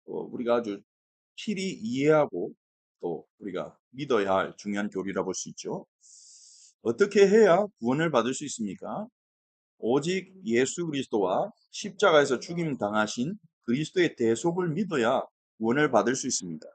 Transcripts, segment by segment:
우리가 아주 필히 이해하고 또 우리가 믿어야 할 중요한 교리라 볼 수 있죠. 어떻게 해야 구원을 받을 수 있습니까? 오직 예수 그리스도와 십자가에서 죽임 당하신 그리스도의 대속을 믿어야 구원을 받을 수 있습니다.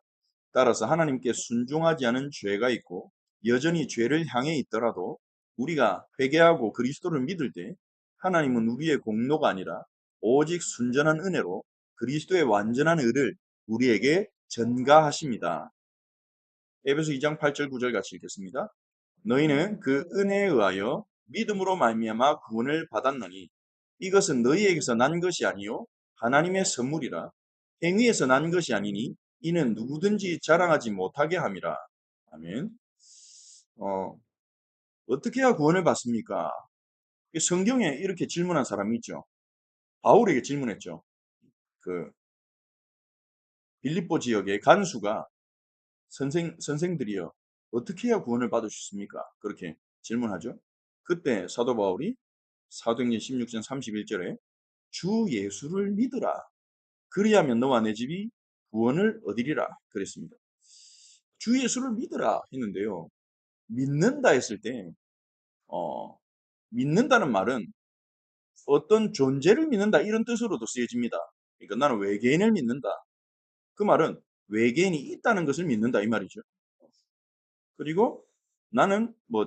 따라서 하나님께 순종하지 않은 죄가 있고 여전히 죄를 향해 있더라도 우리가 회개하고 그리스도를 믿을 때 하나님은 우리의 공로가 아니라 오직 순전한 은혜로 그리스도의 완전한 의를 우리에게 전가하십니다. 에베소 2장 8절 9절 같이 읽겠습니다. 너희는 그 은혜에 의하여 믿음으로 말미암아 구원을 받았느니 이것은 너희에게서 난 것이 아니요 하나님의 선물이라. 행위에서 난 것이 아니니 이는 누구든지 자랑하지 못하게 함이라. 아멘. 어떻게 해야 구원을 받습니까? 성경에 이렇게 질문한 사람이 있죠. 바울에게 질문했죠. 그 빌립보 지역의 간수가 선생들이여 어떻게 해야 구원을 받을 수 있습니까? 그렇게 질문하죠. 그때 사도 바울이 사도행전 16장 31절에 주 예수를 믿으라. 그리하면 너와 내 집이 구원을 얻으리라 그랬습니다. 주 예수를 믿으라 했는데요. 믿는다 했을 때 믿는다는 말은 어떤 존재를 믿는다 이런 뜻으로도 쓰여집니다. 그러니까 나는 외계인을 믿는다. 그 말은 외계인이 있다는 것을 믿는다 이 말이죠. 그리고 나는 뭐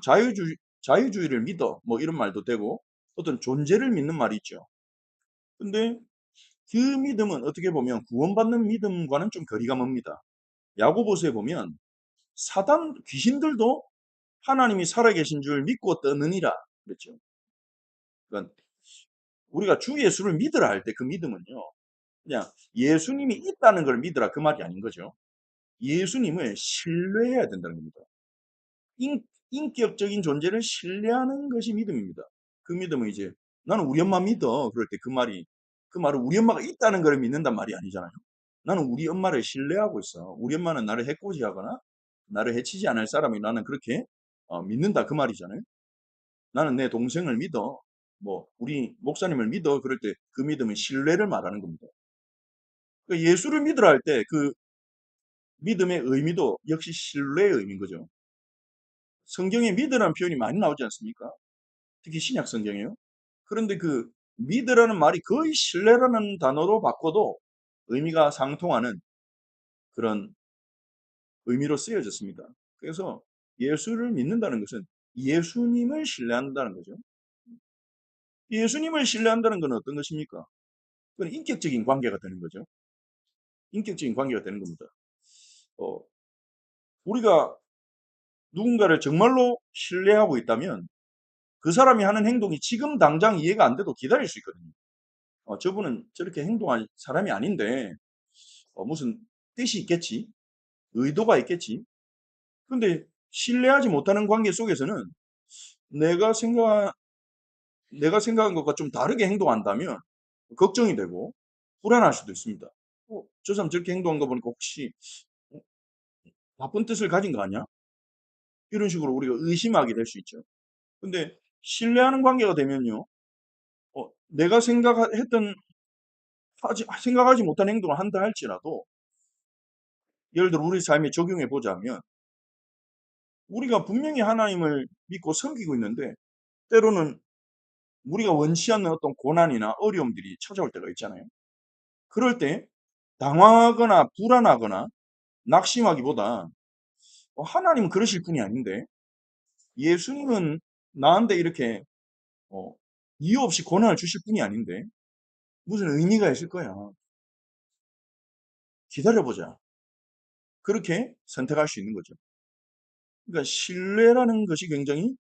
자유주의를 믿어 뭐 이런 말도 되고 어떤 존재를 믿는 말이 있죠. 근데 그 믿음은 어떻게 보면 구원받는 믿음과는 좀 거리가 멉니다. 야고보서에 보면 사단 귀신들도 하나님이 살아계신 줄 믿고 떠느니라 그랬죠. 그러니까 우리가 주 예수를 믿으라 할 때 그 믿음은요. 그냥 예수님이 있다는 걸 믿으라 그 말이 아닌 거죠. 예수님을 신뢰해야 된다는 겁니다. 인격적인 존재를 신뢰하는 것이 믿음입니다. 그 믿음은 이제 나는 우리 엄마 믿어. 그럴 때 그 말은 우리 엄마가 있다는 걸 믿는단 말이 아니잖아요. 나는 우리 엄마를 신뢰하고 있어. 우리 엄마는 나를 해코지하거나 나를 해치지 않을 사람이 나는 그렇게 믿는다 그 말이잖아요. 나는 내 동생을 믿어. 뭐 우리 목사님을 믿어. 그럴 때 그 믿음은 신뢰를 말하는 겁니다. 그러니까 예수를 믿으라 할 때 그 믿음의 의미도 역시 신뢰의 의미인 거죠. 성경에 믿으라는 표현이 많이 나오지 않습니까? 특히 신약 성경이에요. 그런데 그 믿으라는 말이 거의 신뢰라는 단어로 바꿔도 의미가 상통하는 그런 의미로 쓰여졌습니다. 그래서 예수를 믿는다는 것은 예수님을 신뢰한다는 거죠. 예수님을 신뢰한다는 건 어떤 것입니까? 그건 인격적인 관계가 되는 거죠. 인격적인 관계가 되는 겁니다. 어, 우리가 누군가를 정말로 신뢰하고 있다면 그 사람이 하는 행동이 지금 당장 이해가 안 돼도 기다릴 수 있거든요. 저분은 저렇게 행동할 사람이 아닌데 무슨 뜻이 있겠지, 의도가 있겠지. 근데 신뢰하지 못하는 관계 속에서는 내가 생각 내가 생각한 것과 좀 다르게 행동한다면 걱정이 되고 불안할 수도 있습니다. 저 사람 저렇게 행동한 거 보니까 혹시 어, 나쁜 뜻을 가진 거 아니야? 이런 식으로 우리가 의심하게 될 수 있죠. 근데 신뢰하는 관계가 되면요, 내가 생각하지 못한 행동을 한다 할지라도 예를 들어 우리 삶에 적용해 보자면 우리가 분명히 하나님을 믿고 섬기고 있는데 때로는 우리가 원치 않는 어떤 고난이나 어려움들이 찾아올 때가 있잖아요. 그럴 때 당황하거나 불안하거나 낙심하기보다 하나님은 그러실 분이 아닌데 예수님은 나한테 이렇게 어, 이유 없이 고난을 주실 분이 아닌데 무슨 의미가 있을 거야. 기다려보자. 그렇게 선택할 수 있는 거죠. 그러니까 신뢰라는 것이 굉장히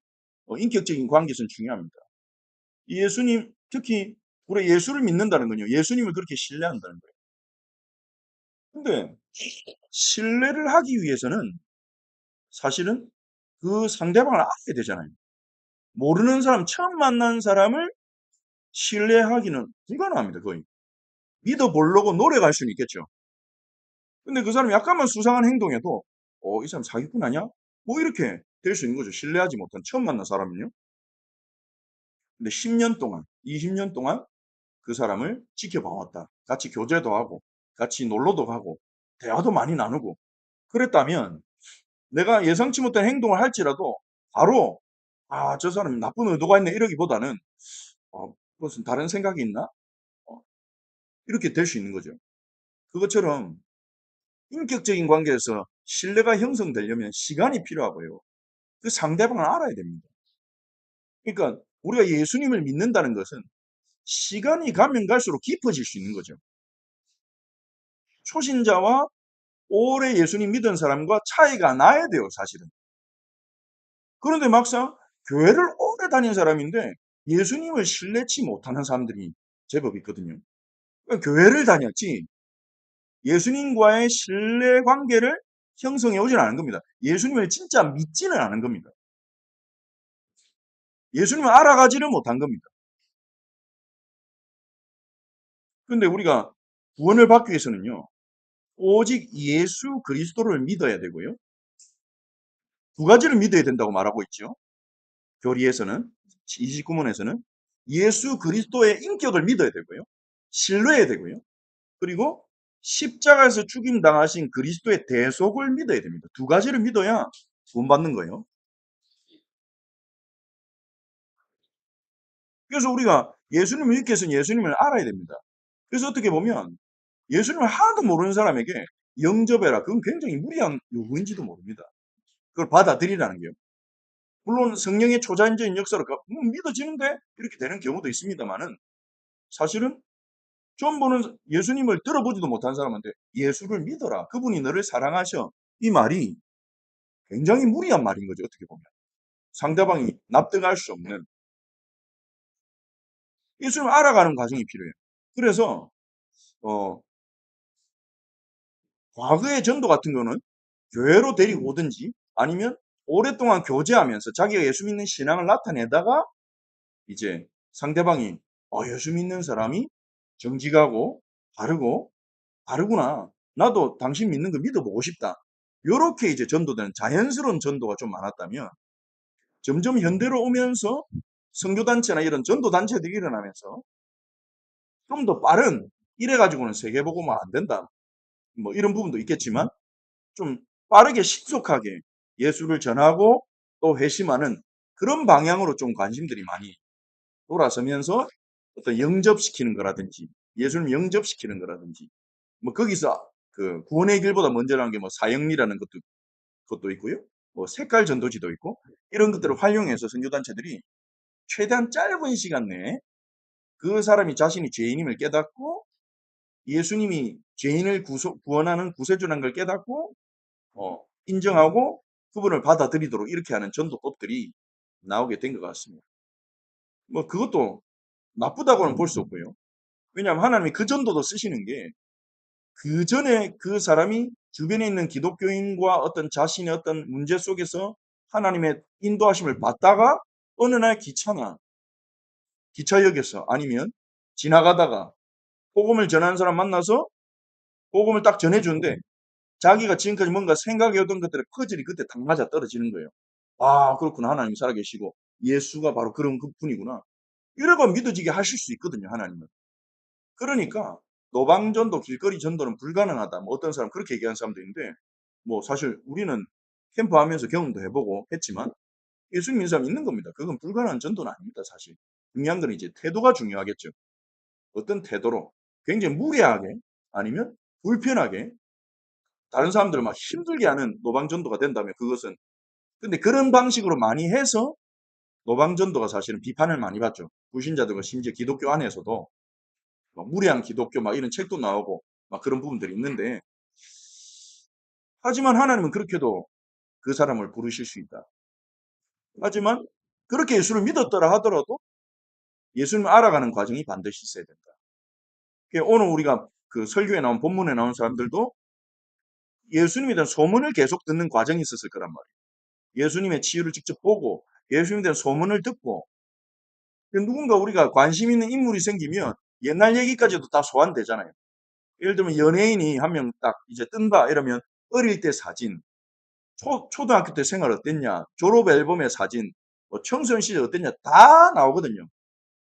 인격적인 관계에서는 중요합니다. 예수님, 특히 우리 예수를 믿는다는 건요. 예수님을 그렇게 신뢰한다는 거예요. 근데 신뢰를 하기 위해서는 사실은 그 상대방을 알아야 되잖아요. 모르는 사람, 처음 만난 사람을 신뢰하기는 불가능합니다, 거의. 믿어보려고 노력할 수는 있겠죠. 근데 그 사람이 약간만 수상한 행동에도, 이 사람 사기꾼 아니야? 뭐 이렇게 될 수 있는 거죠. 신뢰하지 못한 처음 만난 사람은요. 근데 10년 동안, 20년 동안 그 사람을 지켜봐왔다. 같이 교제도 하고, 같이 놀러도 가고 대화도 많이 나누고 그랬다면 내가 예상치 못한 행동을 할지라도 바로 저 사람이 나쁜 의도가 있네 이러기보다는 무슨 다른 생각이 있나? 어, 이렇게 될 수 있는 거죠. 그것처럼 인격적인 관계에서 신뢰가 형성되려면 시간이 필요하고요. 그 상대방을 알아야 됩니다. 그러니까 우리가 예수님을 믿는다는 것은 시간이 가면 갈수록 깊어질 수 있는 거죠. 초신자와 오래 예수님 믿은 사람과 차이가 나야 돼요, 사실은. 그런데 막상 교회를 오래 다닌 사람인데 예수님을 신뢰치 못하는 사람들이 제법 있거든요. 그러니까 교회를 다녔지 예수님과의 신뢰 관계를 형성해 오진 않은 겁니다. 예수님을 진짜 믿지는 않은 겁니다. 예수님을 알아가지를 못한 겁니다. 그런데 우리가 구원을 받기 위해서는요, 오직 예수 그리스도를 믿어야 되고요. 두 가지를 믿어야 된다고 말하고 있죠. 교리에서는, 29문에서는 예수 그리스도의 인격을 믿어야 되고요. 신뢰해야 되고요. 그리고 십자가에서 죽임 당하신 그리스도의 대속을 믿어야 됩니다. 두 가지를 믿어야 구원 받는 거예요. 그래서 우리가 예수님을 믿기 위해서는 예수님을 알아야 됩니다. 그래서 어떻게 보면 예수님을 하나도 모르는 사람에게 영접해라. 그건 굉장히 무리한 요구인지도 모릅니다. 그걸 받아들이라는 게요. 물론 성령의 초자연적인 역사로 믿어지는데 이렇게 되는 경우도 있습니다만은 사실은 처음 보는 예수님을 들어보지도 못한 사람한테 예수를 믿어라. 그분이 너를 사랑하셔. 이 말이 굉장히 무리한 말인 거죠. 어떻게 보면. 상대방이 납득할 수 없는 예수님을 알아가는 과정이 필요해요. 그래서 과거의 전도 같은 거는 교회로 데리고 오든지 아니면 오랫동안 교제하면서 자기가 예수 믿는 신앙을 나타내다가 이제 상대방이 예수 믿는 사람이 정직하고 바르고 바르구나. 나도 당신 믿는 거 믿어보고 싶다. 요렇게 이제 전도되는 자연스러운 전도가 좀 많았다면 점점 현대로 오면서 선교단체나 이런 전도단체들이 일어나면서 좀 더 빠른 이래가지고는 세계복음화 안 된다. 뭐 이런 부분도 있겠지만 좀 빠르게 신속하게 예수를 전하고 또 회심하는 그런 방향으로 좀 관심들이 많이 돌아서면서 어떤 영접시키는 거라든지 예수님 영접시키는 거라든지 뭐 거기서 그 구원의 길보다 먼저 나온 게 뭐 사형리라는 것도 있고요. 뭐 색깔 전도지도 있고 이런 것들을 활용해서 선교단체들이 최대한 짧은 시간 내에 그 사람이 자신이 죄인임을 깨닫고 예수님이 죄인을 구원하는 구세주라는 걸 깨닫고 인정하고 그분을 받아들이도록 이렇게 하는 전도법들이 나오게 된 것 같습니다. 뭐 그것도 나쁘다고는 볼 수 없고요. 왜냐하면 하나님이 그 전도도 쓰시는 게 그 전에 그 사람이 주변에 있는 기독교인과 어떤 자신의 어떤 문제 속에서 하나님의 인도하심을 받다가 어느 날 기차역에서 아니면 지나가다가 복음을 전하는 사람 만나서 복음을 딱 전해주는데 자기가 지금까지 뭔가 생각해오던 것들의 퍼즐이 그때 딱 맞아 떨어지는 거예요. 그렇구나. 하나님 살아계시고 예수가 바로 그런 분이구나. 이래가 믿어지게 하실 수 있거든요. 하나님은. 그러니까 노방전도 길거리 전도는 불가능하다. 뭐 어떤 사람 그렇게 얘기하는 사람도 있는데 뭐 사실 우리는 캠프하면서 경험도 해보고 했지만 예수 믿는 사람 있는 겁니다. 그건 불가능한 전도는 아닙니다. 사실. 중요한 건 이제 태도가 중요하겠죠. 어떤 태도로 굉장히 무례하게 아니면 불편하게 다른 사람들을 막 힘들게 하는 노방전도가 된다면 그것은 근데 그런 방식으로 많이 해서 노방전도가 사실은 비판을 많이 받죠. 불신자들과 심지어 기독교 안에서도 막 무례한 기독교 막 이런 책도 나오고 막 그런 부분들이 있는데 하지만 하나님은 그렇게도 그 사람을 부르실 수 있다. 하지만 그렇게 예수를 믿었더라 하더라도 예수님을 알아가는 과정이 반드시 있어야 된다. 오늘 우리가 그 설교에 나온 본문에 나온 사람들도 예수님에 대한 소문을 계속 듣는 과정이 있었을 거란 말이에요. 예수님의 치유를 직접 보고 예수님에 대한 소문을 듣고 누군가 우리가 관심 있는 인물이 생기면 옛날 얘기까지도 다 소환되잖아요. 예를 들면 연예인이 한 명 딱 이제 뜬다 이러면 어릴 때 사진, 초등학교 때 생활 어땠냐, 졸업 앨범의 사진, 뭐 청소년 시절 어땠냐 다 나오거든요.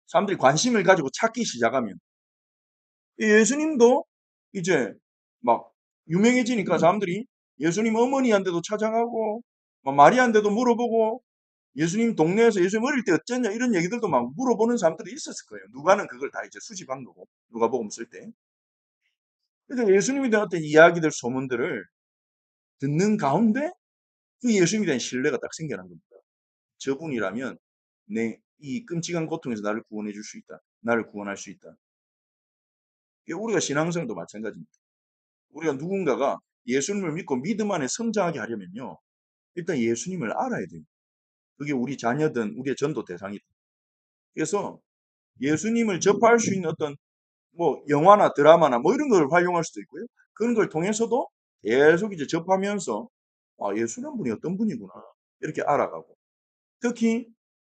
사람들이 관심을 가지고 찾기 시작하면 예수님도 이제 막 유명해지니까 사람들이 예수님 어머니한테도 찾아가고 막 마리아한테도 물어보고 예수님 동네에서 예수님 어릴 때 어땠냐 이런 얘기들도 막 물어보는 사람들이 있었을 거예요. 누가는 그걸 다 이제 수집한 거고 누가복음 쓸 때. 그러니까 예수님에 대한 어떤 이야기들 소문들을 듣는 가운데 그 예수님에 대한 신뢰가 딱 생겨난 겁니다. 저분이라면 내 이 끔찍한 고통에서 나를 구원해 줄 수 있다. 나를 구원할 수 있다. 우리가 신앙생활도 마찬가지입니다. 우리가 누군가가 예수님을 믿고 믿음 안에 성장하게 하려면요. 일단 예수님을 알아야 돼요. 그게 우리 자녀든 우리의 전도 대상이든. 그래서 예수님을 접할 수 있는 어떤 뭐 영화나 드라마나 뭐 이런 걸 활용할 수도 있고요. 그런 걸 통해서도 계속 이제 접하면서 아, 예수는 분이 어떤 분이구나. 이렇게 알아가고. 특히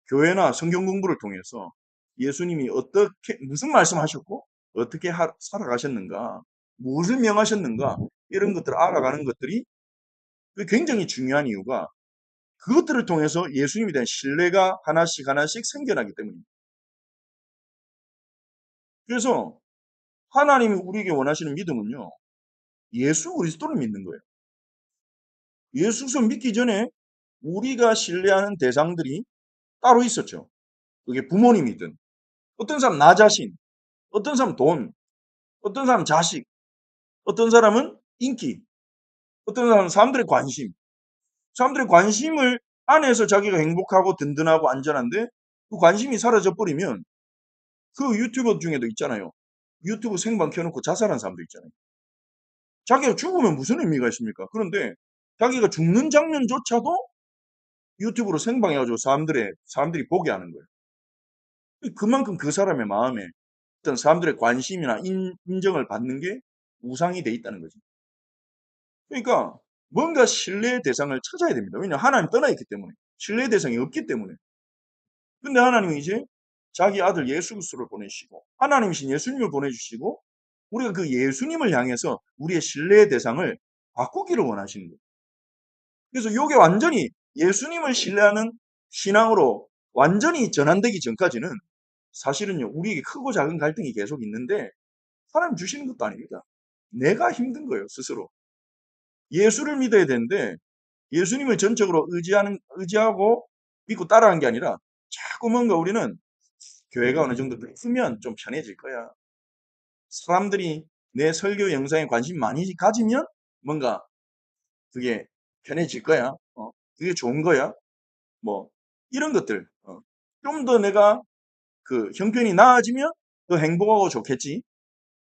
교회나 성경 공부를 통해서 예수님이 어떻게, 무슨 말씀하셨고, 어떻게 살아가셨는가, 무엇을 명하셨는가, 이런 것들을 알아가는 것들이 굉장히 중요한 이유가 그것들을 통해서 예수님에 대한 신뢰가 하나씩 하나씩 생겨나기 때문입니다. 그래서 하나님이 우리에게 원하시는 믿음은요, 예수 그리스도를 믿는 거예요. 예수 그리스도 믿기 전에 우리가 신뢰하는 대상들이 따로 있었죠. 그게 부모님이든, 어떤 사람 나 자신, 어떤 사람 돈, 어떤 사람 자식, 어떤 사람은 인기, 어떤 사람은 사람들의 관심, 사람들의 관심을 안에서 자기가 행복하고 든든하고 안전한데 그 관심이 사라져 버리면 그 유튜버 중에도 있잖아요. 유튜브 생방 켜놓고 자살한 사람도 있잖아요. 자기가 죽으면 무슨 의미가 있습니까? 그런데 자기가 죽는 장면조차도 유튜브로 생방해가지고 사람들이 보게 하는 거예요. 그만큼 그 사람의 마음에 어떤 사람들의 관심이나 인정을 받는 게 우상이 돼 있다는 거죠. 그러니까 뭔가 신뢰의 대상을 찾아야 됩니다. 왜냐하면 하나님 떠나 있기 때문에. 신뢰의 대상이 없기 때문에. 근데 하나님은 이제 자기 아들 예수 그리스도를 보내시고 하나님이신 예수님을 보내주시고 우리가 그 예수님을 향해서 우리의 신뢰의 대상을 바꾸기를 원하시는 거예요. 그래서 이게 완전히 예수님을 신뢰하는 신앙으로 완전히 전환되기 전까지는 사실은요, 우리에게 크고 작은 갈등이 계속 있는데 하나님 주시는 것도 아닙니다. 내가 힘든 거예요, 스스로. 예수를 믿어야 되는데 예수님을 전적으로 의지하고 믿고 따라간 게 아니라 자꾸 뭔가 우리는 교회가 어느 정도 크면 좀 편해질 거야. 사람들이 내 설교 영상에 관심 많이 가지면 뭔가 그게 편해질 거야. 그게 좋은 거야. 뭐 이런 것들. 좀 더 내가 그 형편이 나아지면 더 행복하고 좋겠지.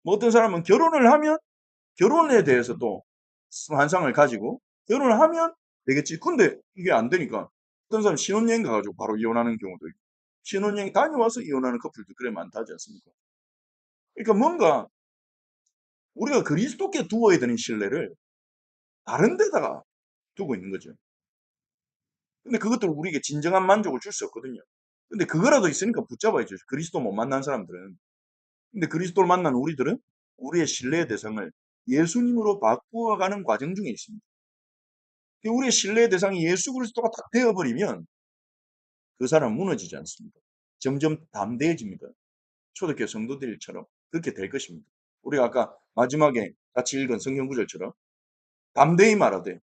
뭐 어떤 사람은 결혼을 하면 결혼에 대해서 또 환상을 가지고 결혼을 하면 되겠지. 근데 이게 안 되니까 어떤 사람 신혼여행 가가지고 바로 이혼하는 경우도 있고 신혼여행 다녀와서 이혼하는 커플도 그래 많다지 않습니까? 그러니까 뭔가 우리가 그리스도께 두어야 되는 신뢰를 다른 데다가 두고 있는 거죠. 근데 그것도 우리에게 진정한 만족을 줄 수 없거든요. 근데 그거라도 있으니까 붙잡아야죠. 그리스도 못 만난 사람들은. 근데 그리스도를 만난 우리들은 우리의 신뢰의 대상을 예수님으로 바꾸어가는 과정 중에 있습니다. 우리의 신뢰의 대상이 예수 그리스도가 딱 되어버리면 그 사람은 무너지지 않습니다. 점점 담대해집니다. 초대교회 성도들처럼 그렇게 될 것입니다. 우리가 아까 마지막에 같이 읽은 성경 구절처럼 담대히 말하되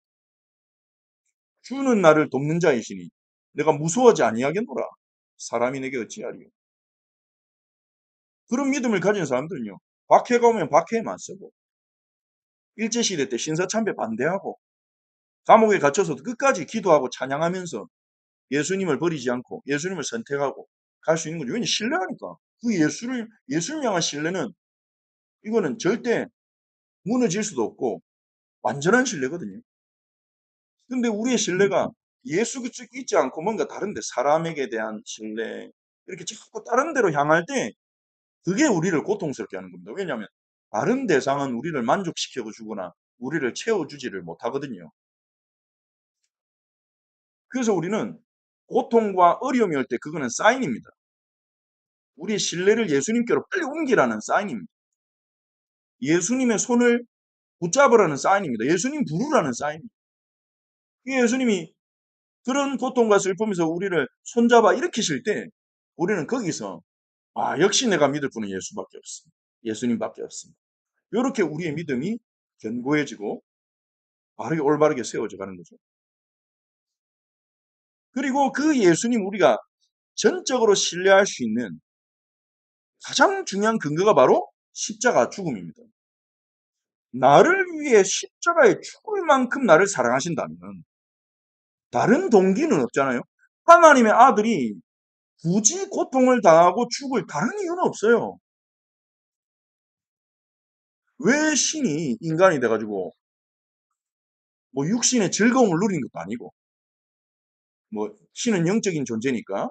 주는 나를 돕는 자이시니 내가 무서워하지 아니하겠노라. 사람이 내게 어찌하리요. 그런 믿음을 가진 사람들은요. 박해가 오면 박해에만 쓰고 일제시대 때 신사참배 반대하고 감옥에 갇혀서도 끝까지 기도하고 찬양하면서 예수님을 버리지 않고 예수님을 선택하고 갈 수 있는 거죠. 왜냐하면 신뢰하니까. 그 예수를 향한 신뢰는 이거는 절대 무너질 수도 없고 완전한 신뢰거든요. 근데 우리의 신뢰가 예수 그리스도 있지 않고 뭔가 다른데 사람에게 대한 신뢰 이렇게 자꾸 다른 데로 향할 때 그게 우리를 고통스럽게 하는 겁니다. 왜냐하면 다른 대상은 우리를 만족시켜 주거나 우리를 채워주지를 못하거든요. 그래서 우리는 고통과 어려움이 올 때 그거는 사인입니다. 우리의 신뢰를 예수님께로 빨리 옮기라는 사인입니다. 예수님의 손을 붙잡으라는 사인입니다. 예수님 부르라는 사인입니다. 예수님이 그런 고통과 슬픔에서 우리를 손잡아 일으키실 때 우리는 거기서 아 역시 내가 믿을 분은 예수밖에 없습니다. 예수님밖에 없습니다. 이렇게 우리의 믿음이 견고해지고 바르게 올바르게 세워져 가는 거죠. 그리고 그 예수님 우리가 전적으로 신뢰할 수 있는 가장 중요한 근거가 바로 십자가 죽음입니다. 나를 위해 십자가에 죽을 만큼 나를 사랑하신다면 다른 동기는 없잖아요. 하나님의 아들이 굳이 고통을 당하고 죽을 다른 이유는 없어요. 왜 신이 인간이 돼가지고 뭐 육신의 즐거움을 누린 것도 아니고 뭐 신은 영적인 존재니까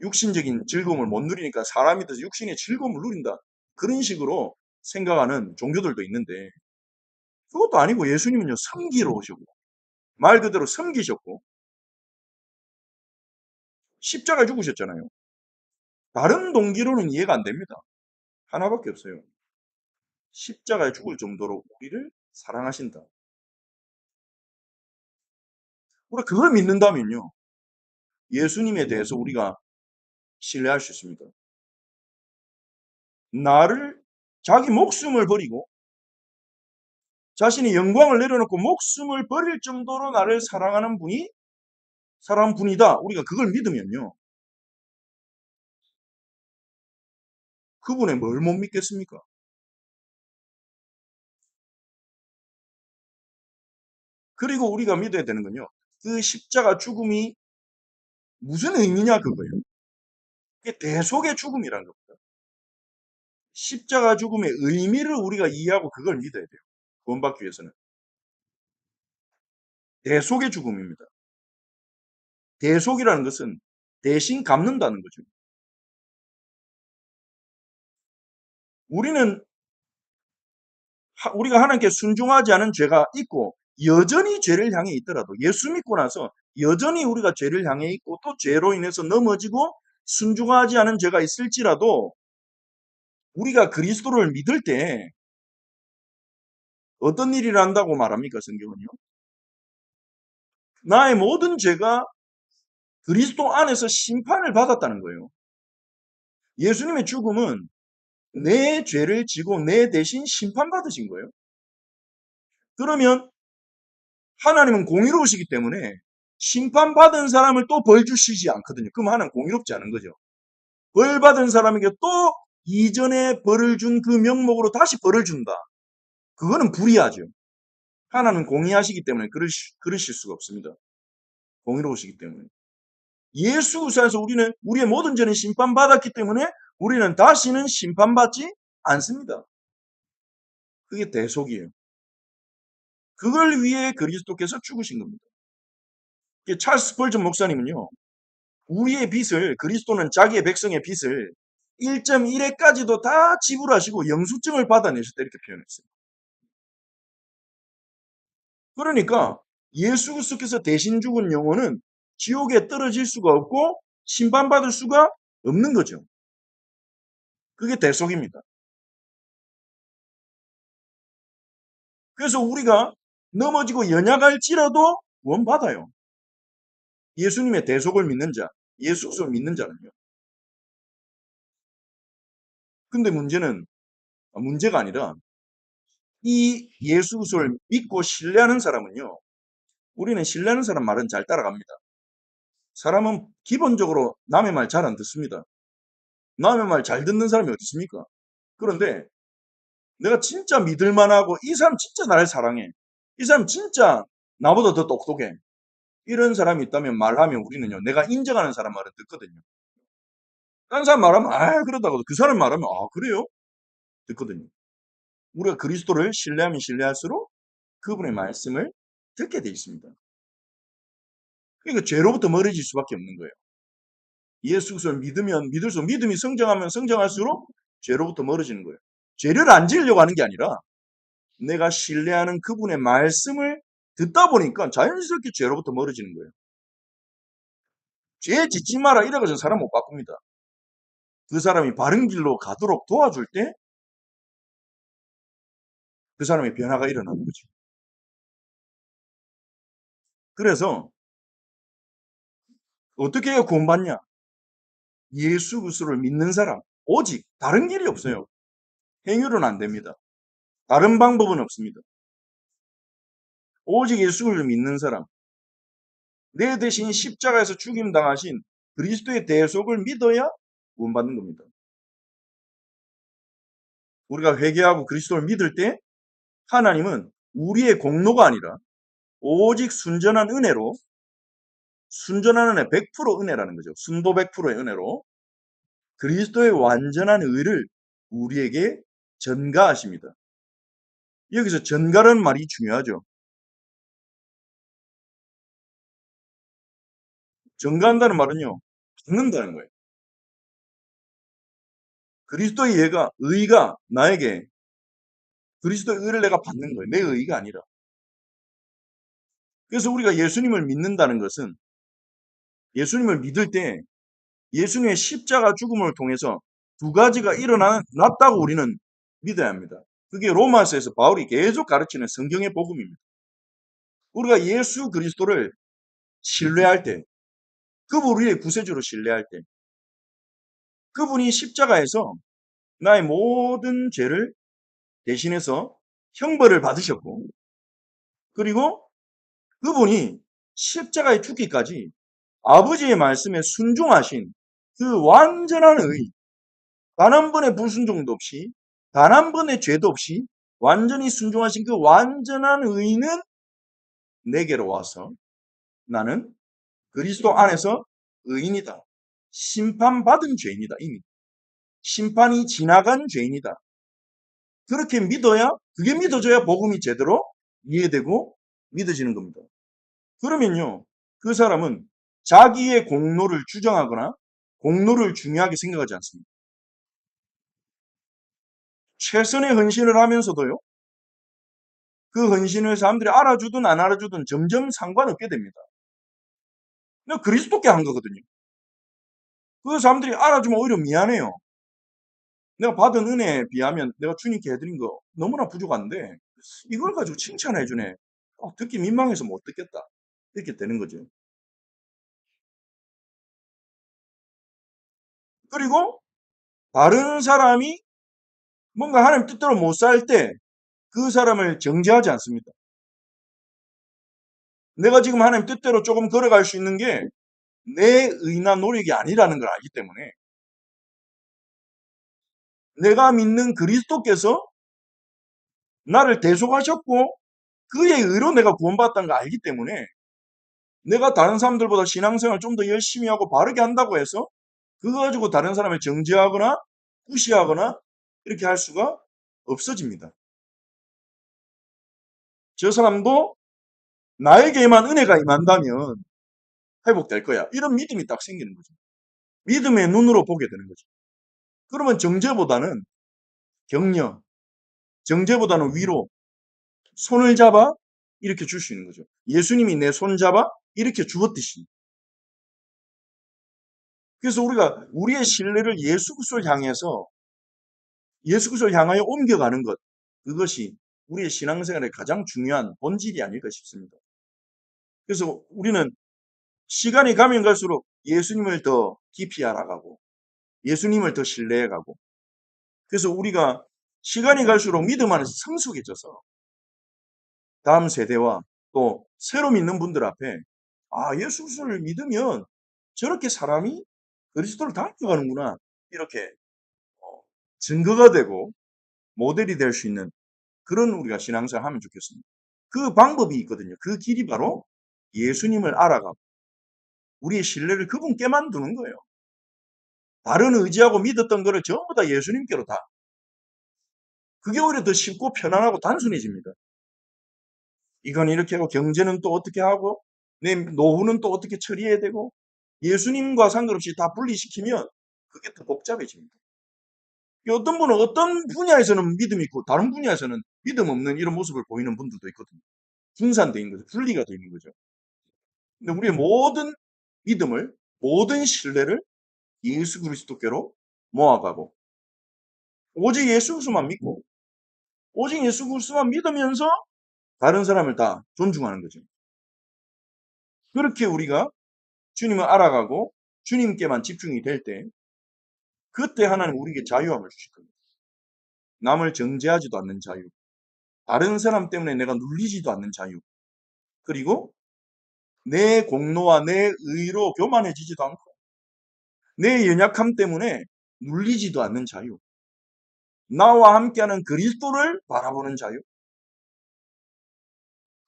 육신적인 즐거움을 못 누리니까 사람이 돼서 육신의 즐거움을 누린다. 그런 식으로 생각하는 종교들도 있는데 그것도 아니고 예수님은요 섬기러 오셨고 말 그대로 섬기셨고 십자가에 죽으셨잖아요. 다른 동기로는 이해가 안 됩니다. 하나밖에 없어요. 십자가에 죽을 정도로 우리를 사랑하신다. 우리가 그걸 믿는다면요. 예수님에 대해서 우리가 신뢰할 수 있습니다. 나를 자기 목숨을 버리고 자신의 영광을 내려놓고 목숨을 버릴 정도로 나를 사랑하는 분이다. 우리가 그걸 믿으면요. 그분의 뭘 못 믿겠습니까? 그리고 우리가 믿어야 되는 건요. 그 십자가 죽음이 무슨 의미냐 그거예요. 그게 대속의 죽음이라는 겁니다. 십자가 죽음의 의미를 우리가 이해하고 그걸 믿어야 돼요. 구원받기 위해서는. 대속의 죽음입니다. 대속이라는 것은 대신 갚는다는 거죠. 우리가 하나님께 순종하지 않은 죄가 있고 여전히 죄를 향해 있더라도 예수 믿고 나서 여전히 우리가 죄를 향해 있고 또 죄로 인해서 넘어지고 순종하지 않은 죄가 있을지라도 우리가 그리스도를 믿을 때 어떤 일이 난다고 말합니까? 성경은요. 나의 모든 죄가 그리스도 안에서 심판을 받았다는 거예요. 예수님의 죽음은 내 죄를 지고 내 대신 심판받으신 거예요. 그러면 하나님은 공의로우시기 때문에 심판받은 사람을 또 벌 주시지 않거든요. 그럼 하나님 공의롭지 않은 거죠. 벌 받은 사람에게 또 이전에 벌을 준 그 명목으로 다시 벌을 준다. 그거는 불의하죠. 하나님은 공의하시기 때문에 그러실 수가 없습니다. 공의로우시기 때문에. 예수 그리스도에서 우리는 우리의 모든 죄는 심판받았기 때문에 우리는 다시는 심판받지 않습니다. 그게 대속이에요. 그걸 위해 그리스도께서 죽으신 겁니다. 찰스 펄전 목사님은요. 우리의 빚을 그리스도는 자기의 백성의 빚을 1.1회까지도 다 지불하시고 영수증을 받아내셨다 이렇게 표현했어요. 그러니까 예수 그리스도께서 대신 죽은 영혼은 지옥에 떨어질 수가 없고 심판받을 수가 없는 거죠. 그게 대속입니다. 그래서 우리가 넘어지고 연약할지라도 구원받아요. 예수님의 대속을 믿는 자, 예수 그리스도를 믿는 자는요. 근데 문제가 아니라 이 예수 그리스도를 믿고 신뢰하는 사람은요. 우리는 신뢰하는 사람 말은 잘 따라갑니다. 사람은 기본적으로 남의 말 잘 안 듣습니다. 남의 말 잘 듣는 사람이 어디 있습니까? 그런데 내가 진짜 믿을 만하고 이 사람 진짜 나를 사랑해. 이 사람 진짜 나보다 더 똑똑해. 이런 사람이 있다면 말하면 우리는요. 내가 인정하는 사람 말을 듣거든요. 다른 사람 말하면 그러다가도 그 사람 말하면 그래요? 듣거든요. 우리가 그리스도를 신뢰하면 신뢰할수록 그분의 말씀을 듣게 돼 있습니다. 그러니까 죄로부터 멀어질 수밖에 없는 거예요. 예수 그리스도를 믿으면 믿을수록 믿음이 성장하면 성장할수록 죄로부터 멀어지는 거예요. 죄를 안 지으려고 하는 게 아니라 내가 신뢰하는 그분의 말씀을 듣다 보니까 자연스럽게 죄로부터 멀어지는 거예요. 죄 짓지 마라 이래가지고 사람 못 바꿉니다. 그 사람이 바른 길로 가도록 도와줄 때 그 사람의 변화가 일어나는 거죠. 그래서 어떻게 해야 구원받냐? 예수 그리스도를 믿는 사람 오직 다른 길이 없어요. 행위로는 안 됩니다. 다른 방법은 없습니다. 오직 예수를 믿는 사람, 내 대신 십자가에서 죽임 당하신 그리스도의 대속을 믿어야 구원받는 겁니다. 우리가 회개하고 그리스도를 믿을 때 하나님은 우리의 공로가 아니라 오직 순전한 은혜로, 순전한 은혜, 100% 은혜라는 거죠. 순도 100%의 은혜로 그리스도의 완전한 의를 우리에게 전가하십니다. 여기서 전가라는 말이 중요하죠. 전가한다는 말은요, 받는다는 거예요. 그리스도의 의가 나에게 그리스도의 의를 내가 받는 거예요. 내 의가 아니라. 그래서 우리가 예수님을 믿는다는 것은 예수님을 믿을 때 예수님의 십자가 죽음을 통해서 두 가지가 일어났다고 우리는 믿어야 합니다. 그게 로마서에서 바울이 계속 가르치는 성경의 복음입니다. 우리가 예수 그리스도를 신뢰할 때, 그분 우리의 구세주로 신뢰할 때, 그분이 십자가에서 나의 모든 죄를 대신해서 형벌을 받으셨고, 그리고 그분이 십자가에 죽기까지 아버지의 말씀에 순종하신 그 완전한 의, 단 한 번의 불순종도 없이, 단 한 번의 죄도 없이 완전히 순종하신 그 완전한 의는 내게로 와서 나는 그리스도 안에서 의인이다. 심판받은 죄인이다. 이미. 심판이 지나간 죄인이다. 그렇게 믿어야, 그게 믿어져야 복음이 제대로 이해되고 믿어지는 겁니다. 그러면요, 그 사람은 자기의 공로를 주장하거나 공로를 중요하게 생각하지 않습니다. 최선의 헌신을 하면서도요, 그 헌신을 사람들이 알아주든 안 알아주든 점점 상관없게 됩니다. 내가 그리스도께 한 거거든요. 그 사람들이 알아주면 오히려 미안해요. 내가 받은 은혜에 비하면 내가 주님께 해드린 거 너무나 부족한데 이걸 가지고 칭찬해 주네. 듣기 민망해서 못 듣겠다. 이렇게 되는 거죠. 그리고 다른 사람이 뭔가 하나님 뜻대로 못 살 때 그 사람을 정죄하지 않습니다. 내가 지금 하나님 뜻대로 조금 걸어갈 수 있는 게 내 의나 노력이 아니라는 걸 알기 때문에 내가 믿는 그리스도께서 나를 대속하셨고 그의 의로 내가 구원받았다는 걸 알기 때문에 내가 다른 사람들보다 신앙생활 좀 더 열심히 하고 바르게 한다고 해서 그거 가지고 다른 사람을 정죄하거나 무시하거나 이렇게 할 수가 없어집니다. 저 사람도 나에게만 은혜가 임한다면 회복될 거야. 이런 믿음이 딱 생기는 거죠. 믿음의 눈으로 보게 되는 거죠. 그러면 정죄보다는 격려, 정죄보다는 위로, 손을 잡아 이렇게 줄 수 있는 거죠. 예수님이 내 손 잡아 이렇게 주었듯이. 그래서 우리가 우리의 신뢰를 예수 그리스도를 향해서 예수 그리스도를 향하여 옮겨가는 것, 그것이 우리의 신앙생활의 가장 중요한 본질이 아닐까 싶습니다. 그래서 우리는 시간이 가면 갈수록 예수님을 더 깊이 알아가고 예수님을 더 신뢰해가고 그래서 우리가 시간이 갈수록 믿음 안에서 성숙해져서 다음 세대와 또 새로 믿는 분들 앞에 예수 그리스도를 믿으면 저렇게 사람이 그리스도를 닮아가는구나 이렇게 어, 증거가 되고 모델이 될 수 있는 그런 우리가 신앙생활 하면 좋겠습니다. 그 방법이 있거든요. 그 길이 바로 예수님을 알아가고 우리의 신뢰를 그분께 만두는 거예요. 다른 의지하고 믿었던 거를 전부 다 예수님께로 다. 그게 오히려 더 쉽고 편안하고 단순해집니다. 이건 이렇게 하고 경제는 또 어떻게 하고 내 노후는 또 어떻게 처리해야 되고 예수님과 상관없이 다 분리시키면 그게 더 복잡해집니다. 어떤 분은 어떤 분야에서는 믿음이 있고 다른 분야에서는 믿음 없는 이런 모습을 보이는 분들도 있거든요. 분산되어 있는 거죠. 분리가 되어 있는 거죠. 근데 우리의 모든 믿음을 모든 신뢰를 예수 그리스도께로 모아가고 오직 예수 그리스도만 믿고 오직 예수 그리스도만 믿으면서 다른 사람을 다 존중하는 거죠. 그렇게 우리가 주님을 알아가고 주님께만 집중이 될 때 그때 하나님 우리에게 자유함을 주실 겁니다. 남을 정죄하지도 않는 자유. 다른 사람 때문에 내가 눌리지도 않는 자유. 그리고 내 공로와 내 의로 교만해지지도 않고 내 연약함 때문에 눌리지도 않는 자유. 나와 함께하는 그리스도를 바라보는 자유.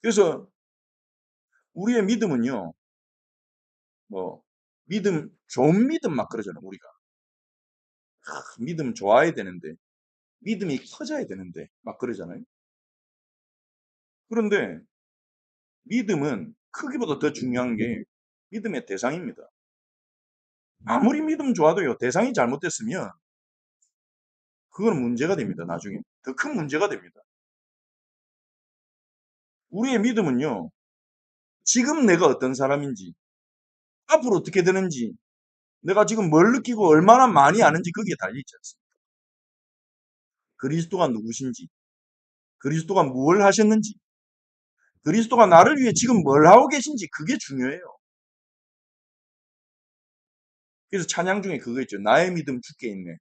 그래서 우리의 믿음은요, 뭐 좋은 믿음 막 그러잖아요. 우리가 믿음 좋아야 되는데, 믿음이 커져야 되는데 막 그러잖아요. 그런데 믿음은 크기보다 더 중요한 게 믿음의 대상입니다. 아무리 믿음 좋아도요, 대상이 잘못됐으면 그건 문제가 됩니다. 나중에 더 큰 문제가 됩니다. 우리의 믿음은요, 지금 내가 어떤 사람인지, 앞으로 어떻게 되는지, 내가 지금 뭘 느끼고 얼마나 많이 아는지 거기에 달려있지 않습니까? 그리스도가 누구신지, 그리스도가 뭘 하셨는지, 그리스도가 나를 위해 지금 뭘 하고 계신지 그게 중요해요. 그래서 찬양 중에 그거 있죠. 나의 믿음 주께 있네.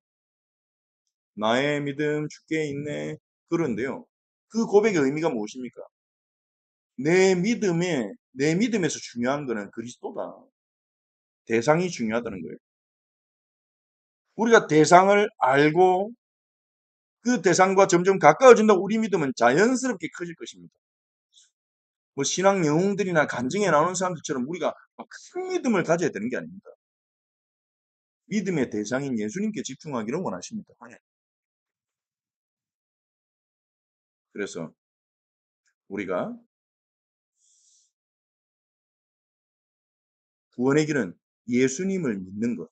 나의 믿음 주께 있네. 그런데요. 그 고백의 의미가 무엇입니까? 내 믿음에서 중요한 거는 그리스도다. 대상이 중요하다는 거예요. 우리가 대상을 알고 그 대상과 점점 가까워진다고 우리 믿음은 자연스럽게 커질 것입니다. 뭐 신앙 영웅들이나 간증에 나오는 사람들처럼 우리가 큰 믿음을 가져야 되는 게 아닙니다. 믿음의 대상인 예수님께 집중하기를 원하십니다. 그래서 우리가 구원의 길은 예수님을 믿는 것,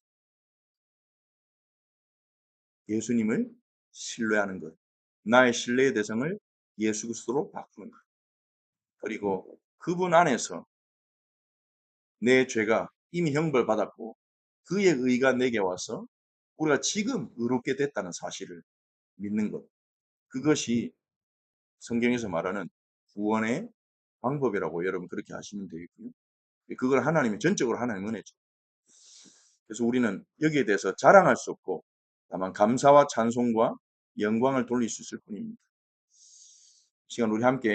예수님을 신뢰하는 것, 나의 신뢰의 대상을 예수 그리스도로 바꾸는 것, 그리고 그분 안에서 내 죄가 이미 형벌받았고 그의 의가 내게 와서 우리가 지금 의롭게 됐다는 사실을 믿는 것. 그것이 성경에서 말하는 구원의 방법이라고 여러분 그렇게 하시면 되겠고요. 그걸 하나님이 전적으로 하나님 은혜죠. 그래서 우리는 여기에 대해서 자랑할 수 없고 다만 감사와 찬송과 영광을 돌릴 수 있을 뿐입니다. 이 시간 우리 함께